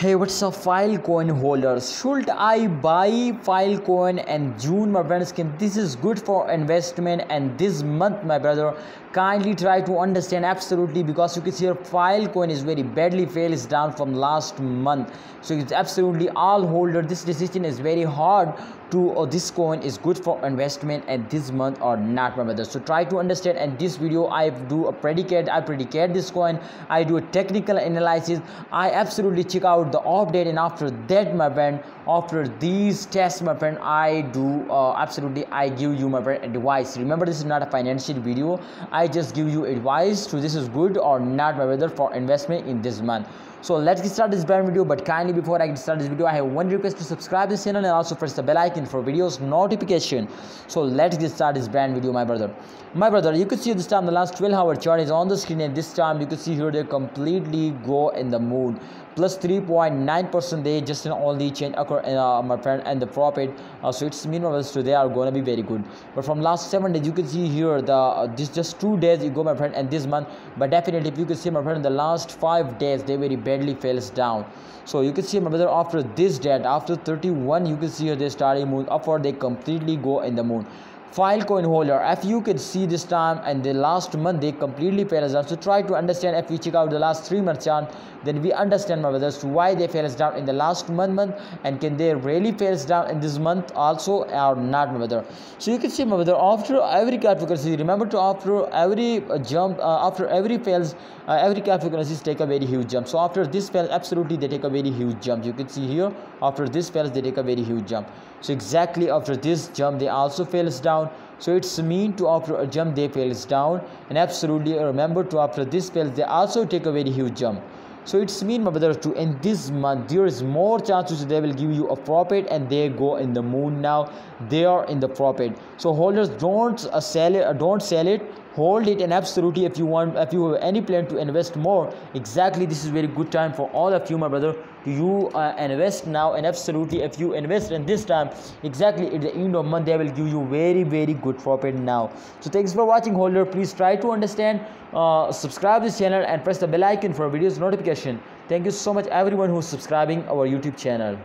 Hey, what's up, Filecoin holders? Should I buy Filecoin and June, my friends? This is good for investment, and this month, my brother, kindly try to understand absolutely, because you can see here Filecoin is very badly fails down from last month. So it's absolutely all holder. This decision is very hard to this coin is good for investment at this month or not, my brother. So try to understand. And this video I do a predicate. I predicate this coin. I do a technical analysis. I absolutely check out the update, and after that, my friend, after these tests, my friend, I do absolutely I give you, my friend, advice. Remember, this is not a financial video. I just give you advice to this is good or not, my brother, for investment in this month. So let's get started this brand video. But kindly, before I get started this video, I have one request: to subscribe this channel and also press the bell icon for videos notification. So let's get started this brand video, my brother. You can see this time the last 12-hour chart is on the screen, and this time you can see here they completely go in the moon, plus 3.9%. Just an only change occur in my friend, and the profit. So it's meanwhile, so they are going to be very good. But from last 7 days, you can see here the this just 2 days you go, my friend, and this month. But definitely, if you can see, my friend, the last 5 days they very badly falls down. So you can see, my brother, after this date, after 31, you can see here they started move upward. They completely go in the moon. Filecoin holder, if you can see this time and the last month they completely fell down. So try to understand. If we check out the last 3 months chart, then we understand, my brothers, why they fell down in the last month, and can they really fall down in this month also or not, my brother. So you can see, my brother, after every cryptocurrency, remember to after every jump, after every fails, every cryptocurrencies take a very huge jump. So after this fail, absolutely they take a very huge jump. You can see here after this fails they take a very huge jump. So exactly after this jump they also fails down. So it's mean to after a jump they fails down, and absolutely remember to after this fails they also take a very huge jump. So it's mean, my brother, to in this month there is more chances they will give you a profit, and they go in the moon now. They are in the profit. So holders, don't sell it, don't sell it, hold it. And absolutely, if you want, if you have any plan to invest more, exactly this is very good time for all of you, my brother, to you invest now. And absolutely, if you invest in this time, exactly at the end of month they will give you very good profit now. So thanks for watching, holder. Please try to understand, subscribe this channel and press the bell icon for videos notification. Thank you so much everyone who's subscribing our YouTube channel.